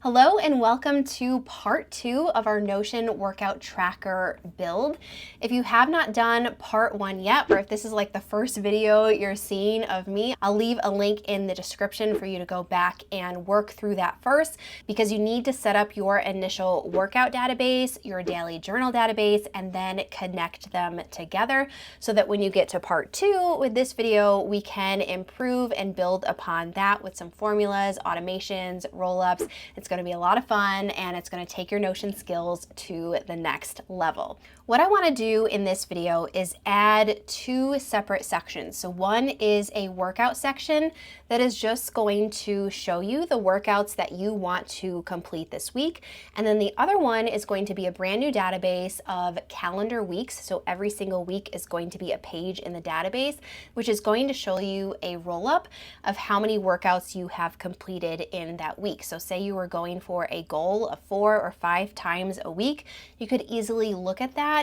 Hello and welcome to part 2 of our Notion workout tracker build. If you have not done part 1 yet, or if this is like the first video you're seeing of me, I'll leave a link in the description for you to go back and work through that first, because you need to set up your initial workout database, your daily journal database, and then connect them together so that when you get to part 2 with this video, we can improve and build upon that with some formulas, automations, roll-ups. It's going to be a lot of fun, and it's going to take your Notion skills to the next level. What I want to do in this video is add 2 separate sections. So one is a workout section that is just going to show you the workouts that you want to complete this week. And then the other one is going to be a brand new database of calendar weeks. So every single week is going to be a page in the database, which is going to show you a roll-up of how many workouts you have completed in that week. So say you were going for a goal of 4 or 5 times a week, you could easily look at that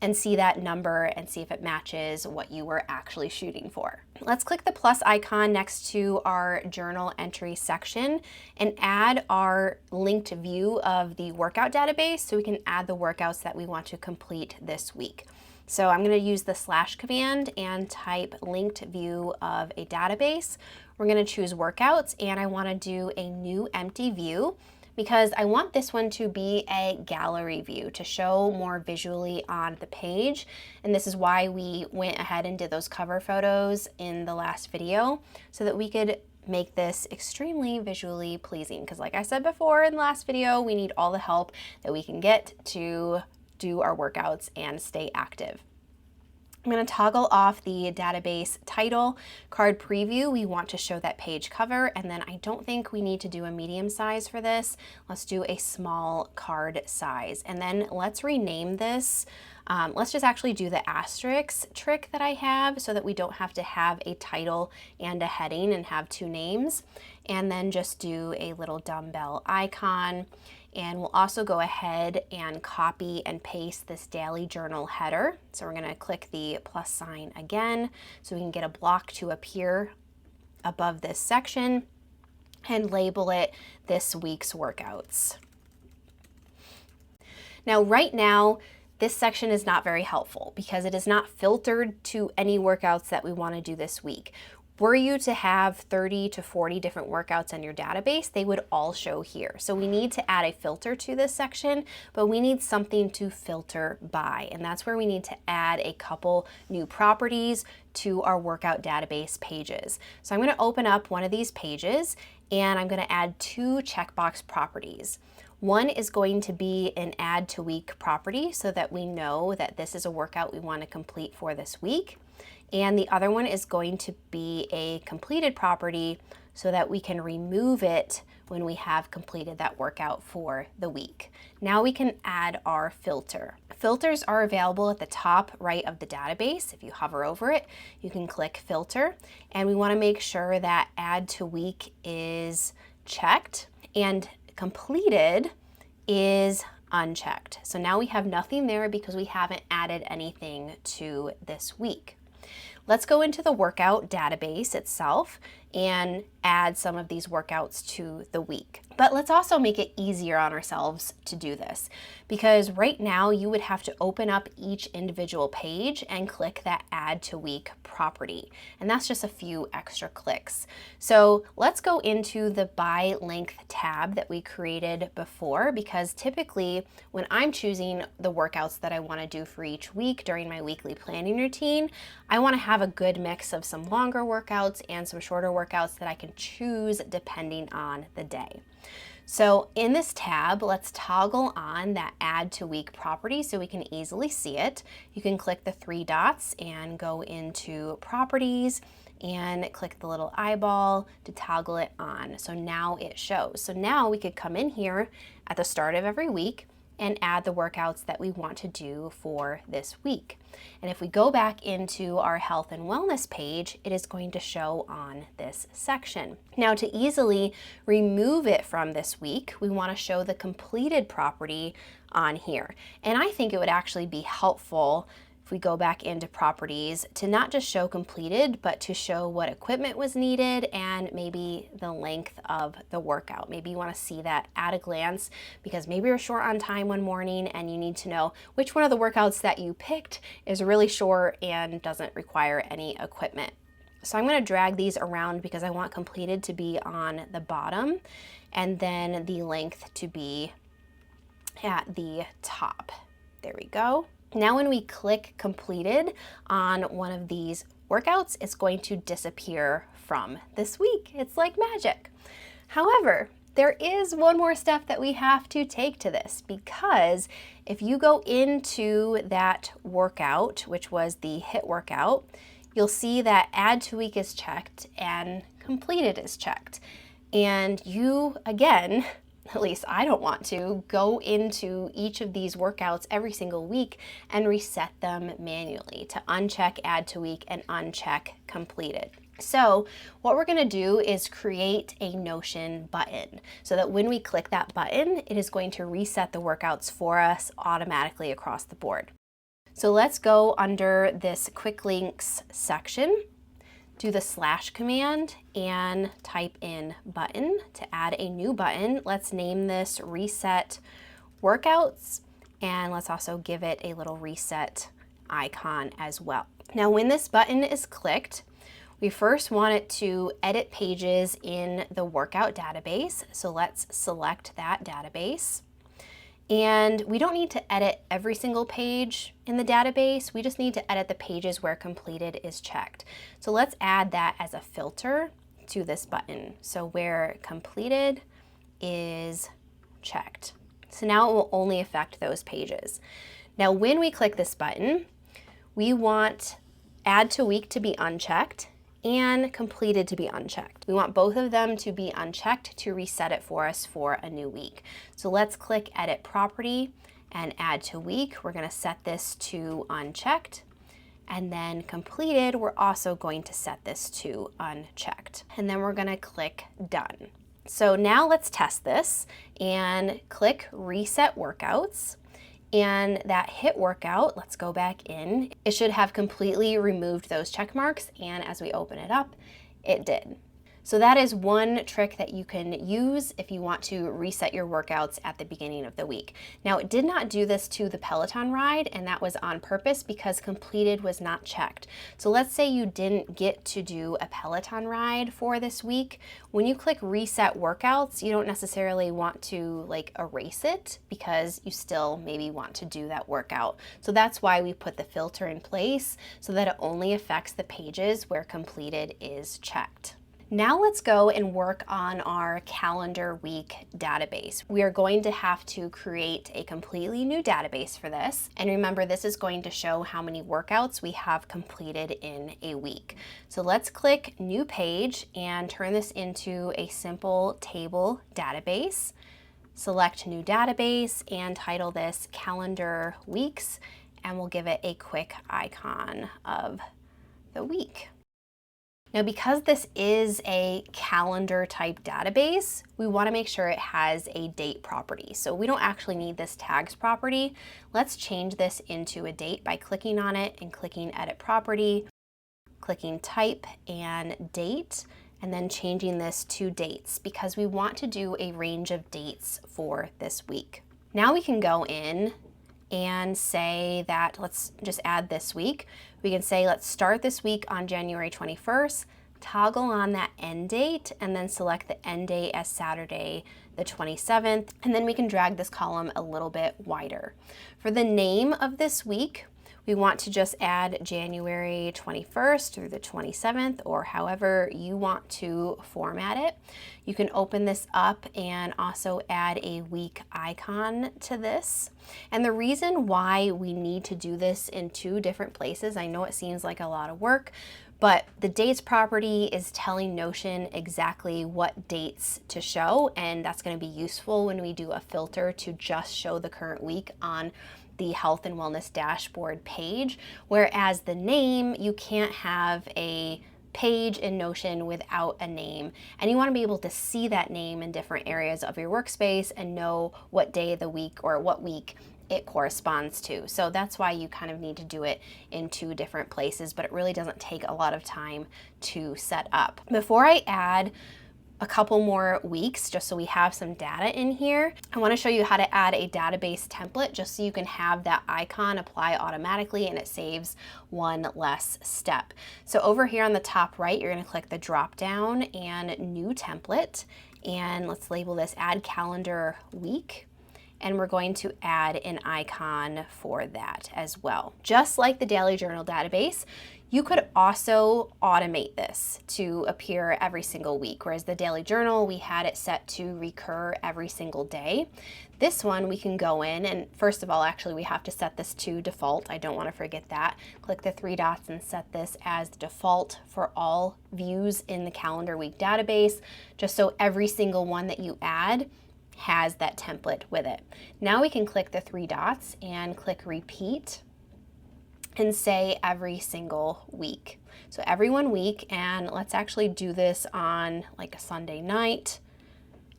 and see that number and see if it matches what you were actually shooting for. Let's click the plus icon next to our journal entry section and add our linked view of the workout database so we can add the workouts that we want to complete this week. So I'm going to use the / command and type linked view of a database. We're going to choose workouts, and I want to do a new empty view because I want this one to be a gallery view to show more visually on the page. And this is why we went ahead and did those cover photos in the last video, so that we could make this extremely visually pleasing. Because like I said before in the last video, we need all the help that we can get to do our workouts and stay active. I'm going to toggle off the database title. Card preview, we want to show that page cover, and then I don't think we need to do a medium size for this. Let's do a small card size, and then let's rename this. Let's just actually do the asterisk trick that I have so that we don't have to have a title and a heading and have 2 names, and then just do a little dumbbell icon. And we'll also go ahead and copy and paste this daily journal header. So we're going to click the plus sign again so we can get a block to appear above this section and label it this week's workouts. Now, right now, this section is not very helpful because it is not filtered to any workouts that we want to do this week. Were you to have 30 to 40 different workouts on your database, they would all show here. So we need to add a filter to this section, but we need something to filter by. And that's where we need to add a couple new properties to our workout database pages. So I'm going to open up one of these pages and I'm going to add 2 checkbox properties. One is going to be an add to week property so that we know that this is a workout we want to complete for this week. And the other one is going to be a completed property so that we can remove it when we have completed that workout for the week. Now we can add our filter. Filters are available at the top right of the database. If you hover over it, you can click filter, and we want to make sure that add to week is checked and completed is unchecked. So now we have nothing there because we haven't added anything to this week. Let's go into the workout database itself and add some of these workouts to the week. But let's also make it easier on ourselves to do this, because right now you would have to open up each individual page and click that add to week property. And that's just a few extra clicks. So let's go into the by length tab that we created before, because typically when I'm choosing the workouts that I want to do for each week during my weekly planning routine, I want to have a good mix of some longer workouts and some shorter workouts that I can choose depending on the day. So in this tab, let's toggle on that add to week property so we can easily see it. You can click the 3 dots and go into properties and click the little eyeball to toggle it on. So now it shows. So now we could come in here at the start of every week and add the workouts that we want to do for this week. And if we go back into our health and wellness page, it is going to show on this section. Now, to easily remove it from this week, we want to show the completed property on here. And I think it would actually be helpful if we go back into properties, to not just show completed, but to show what equipment was needed and maybe the length of the workout. Maybe you want to see that at a glance because maybe you're short on time one morning and you need to know which one of the workouts that you picked is really short and doesn't require any equipment. So I'm going to drag these around because I want completed to be on the bottom and then the length to be at the top. There we go. Now when we click completed on one of these workouts, it's going to disappear from this week. It's like magic. However, there is one more step that we have to take to this, because if you go into that workout, which was the HIIT workout, you'll see that add to week is checked and completed is checked. And you, again, at least I don't want to, go into each of these workouts every single week and reset them manually to uncheck add to week and uncheck completed. So what we're going to do is create a Notion button so that when we click that button, it is going to reset the workouts for us automatically across the board. So let's go under this quick links section, do the / command and type in button to add a new button. Let's name this reset workouts, and let's also give it a little reset icon as well. Now when this button is clicked, we first want it to edit pages in the workout database. So let's select that database. And we don't need to edit every single page in the database. We just need to edit the pages where completed is checked. So let's add that as a filter to this button. So where completed is checked. So now it will only affect those pages. Now when we click this button, we want add to week to be unchecked and completed to be unchecked. We want both of them to be unchecked to reset it for us for a new week. So let's click edit property and add to week. We're going to set this to unchecked, and then completed, we're also going to set this to unchecked. And then we're going to click done. So now let's test this and click reset workouts. And that HIIT workout, let's go back in. It should have completely removed those check marks, and as we open it up, it did. So that is one trick that you can use if you want to reset your workouts at the beginning of the week. Now, it did not do this to the Peloton ride, and that was on purpose because completed was not checked. So let's say you didn't get to do a Peloton ride for this week. When you click reset workouts, you don't necessarily want to erase it because you still maybe want to do that workout. So that's why we put the filter in place so that it only affects the pages where completed is checked. Now let's go and work on our calendar week database. We are going to have to create a completely new database for this. And remember, this is going to show how many workouts we have completed in a week. So let's click new page and turn this into a simple table database. Select new database and title this calendar weeks, and we'll give it a quick icon of the week. Now, because this is a calendar type database, we want to make sure it has a date property. So we don't actually need this tags property. Let's change this into a date by clicking on it and clicking edit property, clicking type and date, and then changing this to dates because we want to do a range of dates for this week. Now we can go in and say that let's just add this week. We can say let's start this week on January 21st, toggle on that end date, and then select the end date as Saturday the 27th, and then we can drag this column a little bit wider. For the name of this week, we want to just add January 21st through the 27th, or however you want to format it. You can open this up and also add a week icon to this. And the reason why we need to do this in two different places, I know it seems like a lot of work, but the dates property is telling Notion exactly what dates to show, and that's going to be useful when we do a filter to just show the current week on the health and wellness dashboard page, whereas the name, you can't have a page in Notion without a name, and you want to be able to see that name in different areas of your workspace and know what day of the week or what week it corresponds to. So that's why you kind of need to do it in 2 different places, but it really doesn't take a lot of time to set up. Before I add a couple more weeks, just so we have some data in here, I want to show you how to add a database template just so you can have that icon apply automatically and it saves one less step. So over here on the top right, you're going to click the drop down and new template, and let's label this add calendar week. And we're going to add an icon for that as well. Just like the daily journal database, you could also automate this to appear every single week, whereas the daily journal, we had it set to recur every single day. This one, we can go in and first of all, actually, we have to set this to default. I don't want to forget that. Click the 3 dots and set this as default for all views in the calendar week database, just so every single one that you add has that template with it. Now we can click the 3 dots and click repeat and say every single week. So every 1 week, and let's actually do this on like a Sunday night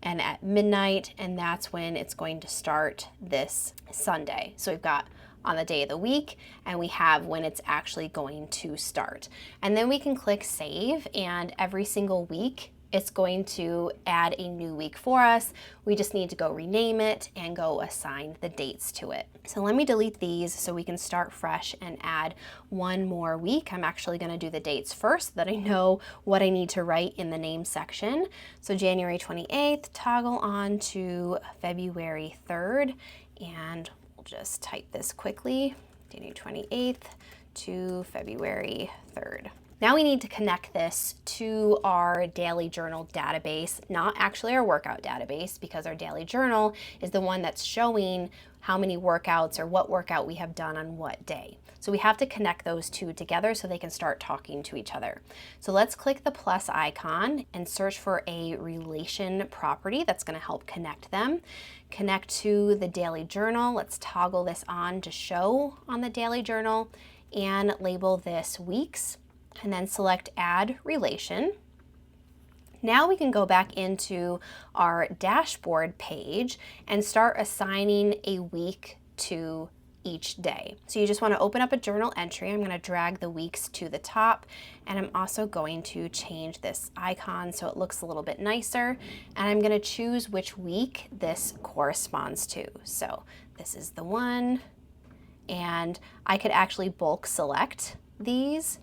and at midnight, and that's when it's going to start this Sunday. So we've got on the day of the week, and we have when it's actually going to start. And then we can click save, and every single week it's going to add a new week for us. We just need to go rename it and go assign the dates to it. So let me delete these so we can start fresh and add 1 more week. I'm actually going to do the dates first so that I know what I need to write in the name section. So January 28th, toggle on to February 3rd, and we'll just type this quickly, January 28th to February 3rd. Now we need to connect this to our daily journal database, not actually our workout database, because our daily journal is the one that's showing how many workouts or what workout we have done on what day. So we have to connect those 2 together so they can start talking to each other. So let's click the plus icon and search for a relation property that's going to help connect them. Connect to the daily journal. Let's toggle this on to show on the daily journal and label this weeks, and then select add relation. Now we can go back into our dashboard page and start assigning a week to each day. So you just want to open up a journal entry. I'm going to drag the weeks to the top, and I'm also going to change this icon so it looks a little bit nicer, and I'm going to choose which week this corresponds to. So this is the one, and I could actually bulk select these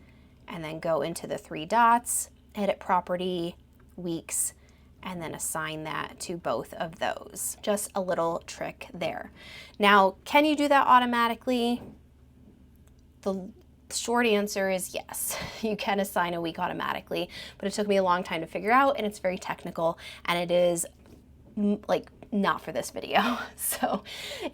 and then go into the 3 dots, edit property, weeks, and then assign that to both of those. Just a little trick there. Now, can you do that automatically? The short answer is yes. You can assign a week automatically, but it took me a long time to figure out, and it's very technical, and it is like not for this video. So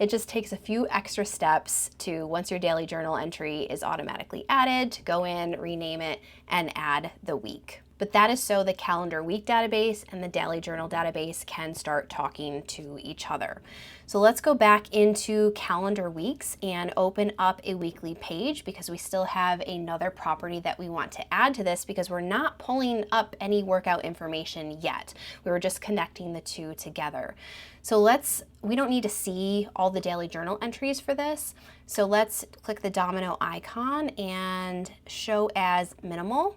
it just takes a few extra steps to, once your daily journal entry is automatically added, to go in, rename it, and add the week. But that is so the calendar week database and the daily journal database can start talking to each other. So let's go back into calendar weeks and open up a weekly page, because we still have another property that we want to add to this, because we're not pulling up any workout information yet. We were just connecting the 2 together. So we don't need to see all the daily journal entries for this. So let's click the domino icon and show as minimal,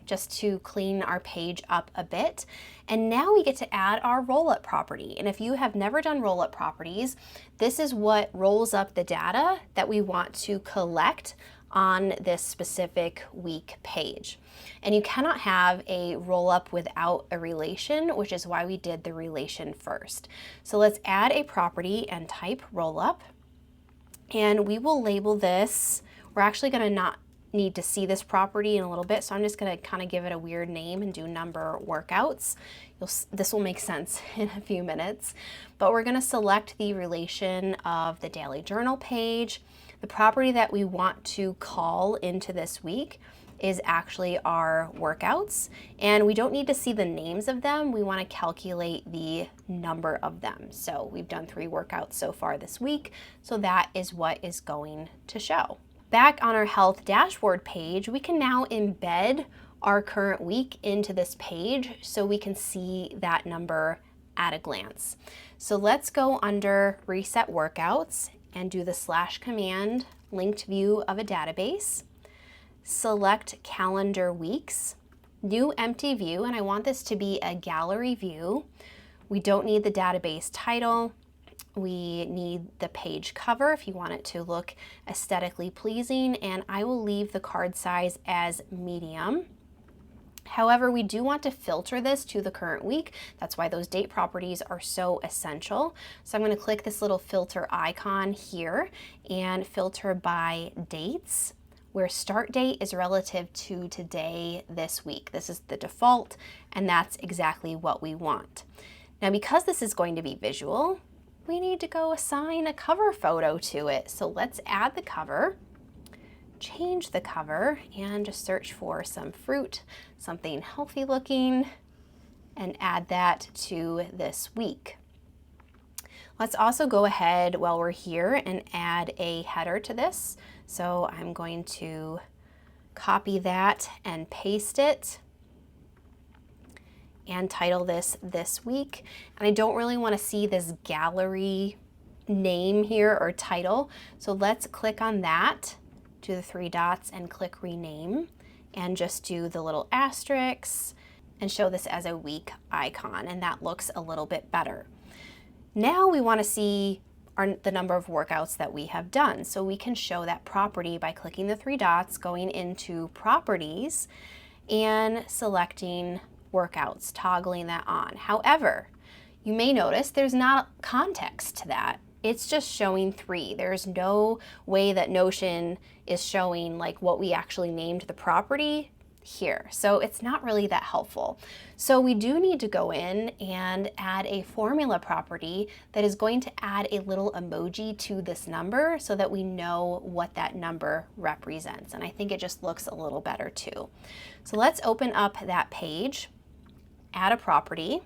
just to clean our page up a bit. And now we get to add our Rollup property. And if you have never done Rollup properties, this is what rolls up the data that we want to collect on this specific week page. And you cannot have a Rollup without a relation, which is why we did the relation first. So let's add a property and type Rollup. And we will label this, we're actually gonna not need to see this property in a little bit, so I'm just going to kind of give it a weird name and do number workouts. This will make sense in a few minutes, but we're going to select the relation of the daily journal page. The property that we want to call into this week is actually our workouts, and we don't need to see the names of them. We want to calculate the number of them. So we've done 3 workouts so far this week, so that is what is going to show. Back on our health dashboard page, we can now embed our current week into this page so we can see that number at a glance. So let's go under Reset Workouts and do the / command linked view of a database. Select calendar weeks, new empty view, and I want this to be a gallery view. We don't need the database title. We need the page cover if you want it to look aesthetically pleasing, and I will leave the card size as medium. However, we do want to filter this to the current week. That's why those date properties are so essential. So I'm going to click this little filter icon here and filter by dates, where start date is relative to today this week. This is the default, and that's exactly what we want. Now, because this is going to be visual, we need to go assign a cover photo to it. So let's add the cover, change the cover, and just search for some fruit, something healthy looking, and add that to this week. Let's also go ahead while we're here and add a header to this. So I'm going to copy that and paste it and title this week. And I don't really want to see this gallery name here or title. So let's click on that, do the 3 dots and click rename, and just do the little asterisks and show this as a week icon, and that looks a little bit better. Now we want to see the number of workouts that we have done. So we can show that property by clicking the 3 dots, going into properties and selecting workouts, toggling that on. However, you may notice there's not context to that. It's just showing 3. There's no way that Notion is showing like what we actually named the property here. So it's not really that helpful. So we do need to go in and add a formula property that is going to add a little emoji to this number so that we know what that number represents. And I think it just looks a little better too. So let's open up that page, add a property,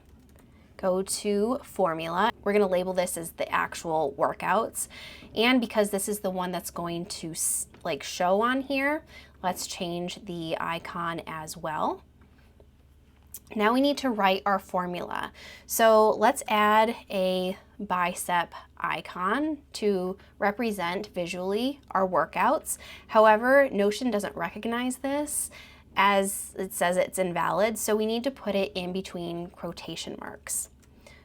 go to formula. We're going to label this as the actual workouts. And because this is the one that's going to like show on here, let's change the icon as well. Now we need to write our formula. So let's add a bicep icon to represent visually our workouts. However, Notion doesn't recognize this, as it says it's invalid, so we need to put it in between quotation marks.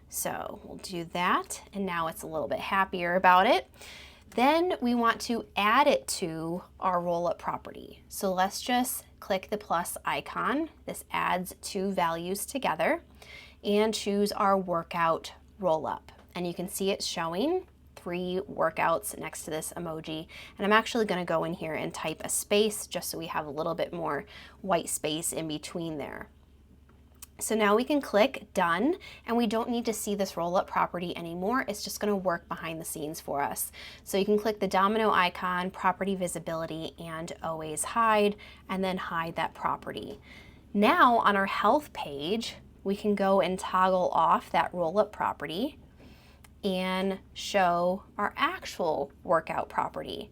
So we'll do that, and now it's a little bit happier about it. Then we want to add it to our Rollup property. So let's just click the plus icon. This adds 2 values together, and choose our workout Rollup. And you can see it's showing 3 workouts next to this emoji. And I'm actually going to go in here and type a space just so we have a little bit more white space in between there. So now we can click done, and we don't need to see this Rollup property anymore. It's just going to work behind the scenes for us. So you can click the domino icon, property visibility, and always hide, and then hide that property. Now on our health page, we can go and toggle off that Rollup property and show our actual workout property.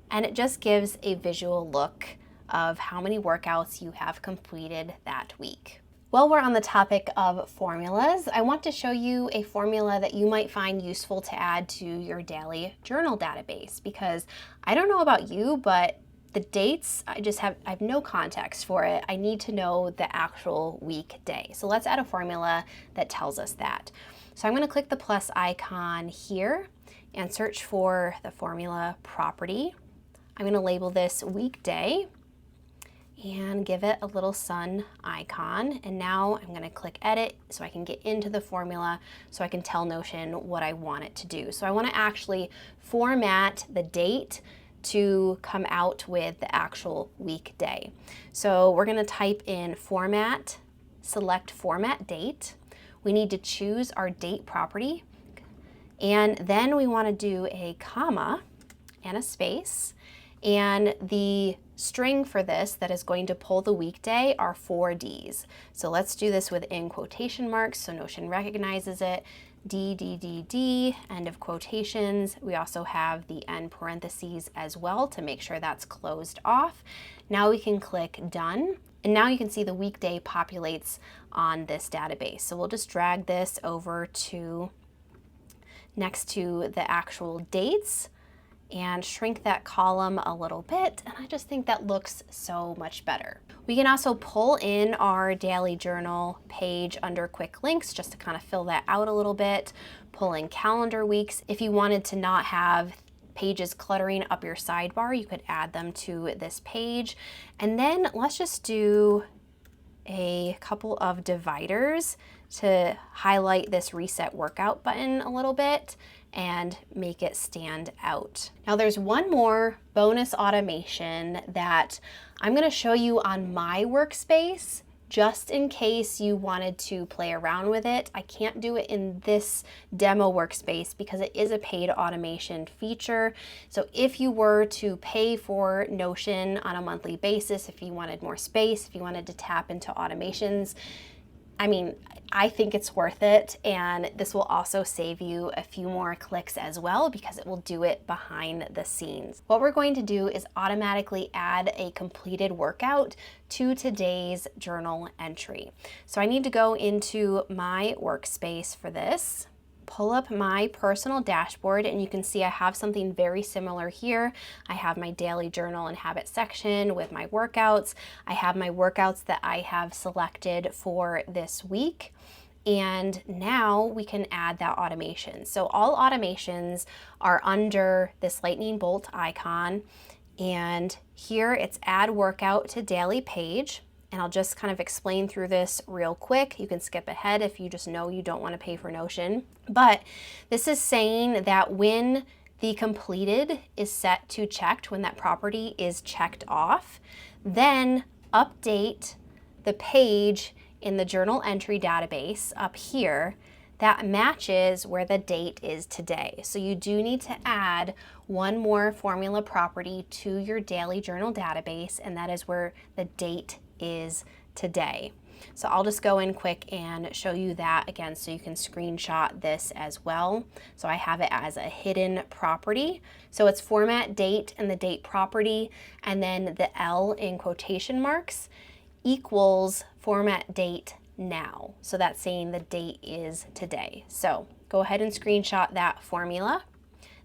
And it just gives a visual look of how many workouts you have completed that week. While we're on the topic of formulas, I want to show you a formula that you might find useful to add to your daily journal database, because I don't know about you, but the dates, I have no context for it. I need to know the actual weekday. So let's add a formula that tells us that. So I'm going to click the plus icon here and search for the formula property. I'm going to label this weekday and give it a little sun icon. And now I'm going to click edit so I can get into the formula so I can tell Notion what I want it to do. So I want to actually format the date to come out with the actual weekday. So we're going to type in format, select format date. We need to choose our date property, and then we want to do a comma and a space, and the string for this that is going to pull the weekday are 4 Ds. So let's do this within quotation marks so Notion recognizes it. DDDD, end of quotations. We also have the end parentheses as well to make sure that's closed off. Now we can click done. And now you can see the weekday populates on this database. So we'll just drag this over to next to the actual dates and shrink that column a little bit. And I just think that looks so much better. We can also pull in our daily journal page under quick links just to kind of fill that out a little bit. Pull in calendar weeks. If you wanted to not have pages cluttering up your sidebar, you could add them to this page. And then let's just do a couple of dividers to highlight this reset workout button a little bit and make it stand out. Now there's one more bonus automation that I'm going to show you on my workspace just in case you wanted to play around with it. I can't do it in this demo workspace because it is a paid automation feature. So if you were to pay for Notion on a monthly basis, if you wanted more space, if you wanted to tap into automations, I mean, I think it's worth it, and this will also save you a few more clicks as well because it will do it behind the scenes. What we're going to do is automatically add a completed workout to today's journal entry. So I need to go into my workspace for this, pull up my personal dashboard, and you can see I have something very similar here. I have my daily journal and habit section with my workouts. I have my workouts that I have selected for this week. And now we can add that automation. So all automations are under this lightning bolt icon. And here it's add workout to daily page. And I'll just kind of explain through this real quick. You can skip ahead if you just know you don't want to pay for Notion. But this is saying that when the completed is set to checked, when that property is checked off, then update the page in the journal entry database up here that matches where the date is today. So you do need to add one more formula property to your daily journal database, and that is where the date is today. So I'll just go in quick and show you that again so you can screenshot this as well. So I have it as a hidden property. So it's format date and the date property, and then the L in quotation marks equals format date now. So that's saying the date is today. So go ahead and screenshot that formula.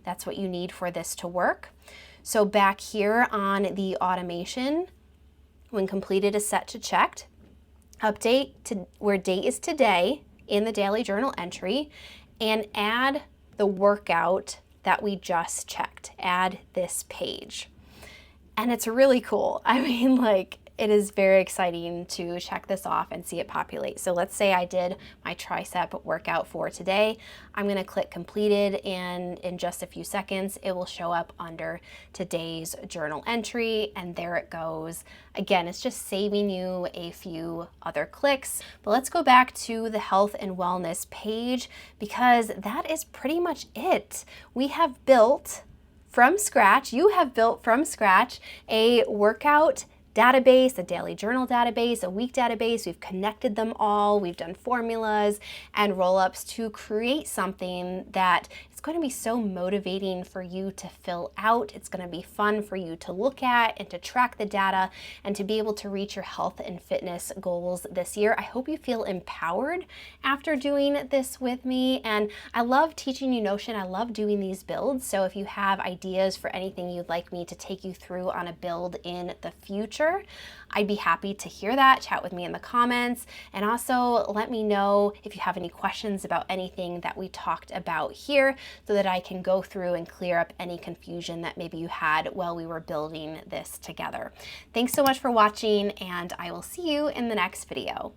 That's what you need for this to work. So back here on the automation, when completed is set to checked, update to where date is today in the daily journal entry, and add the workout that we just checked. Add this page. And it's really cool. I mean, like, it is very exciting to check this off and see it populate. So let's say I did my tricep workout for today. I'm going to click completed, and in just a few seconds, it will show up under today's journal entry, and there it goes. Again, it's just saving you a few other clicks. But let's go back to the health and wellness page because that is pretty much it. We have built from scratch, you have built from scratch a workout database, a daily journal database, a week database. We've connected them all. We've done formulas and roll-ups to create something that is going to be so motivating for you to fill out. It's going to be fun for you to look at and to track the data and to be able to reach your health and fitness goals this year. I hope you feel empowered after doing this with me. And I love teaching you Notion. I love doing these builds. So if you have ideas for anything you'd like me to take you through on a build in the future, I'd be happy to hear that. Chat with me in the comments, and also let me know if you have any questions about anything that we talked about here so that I can go through and clear up any confusion that maybe you had while we were building this together. Thanks so much for watching, and I will see you in the next video.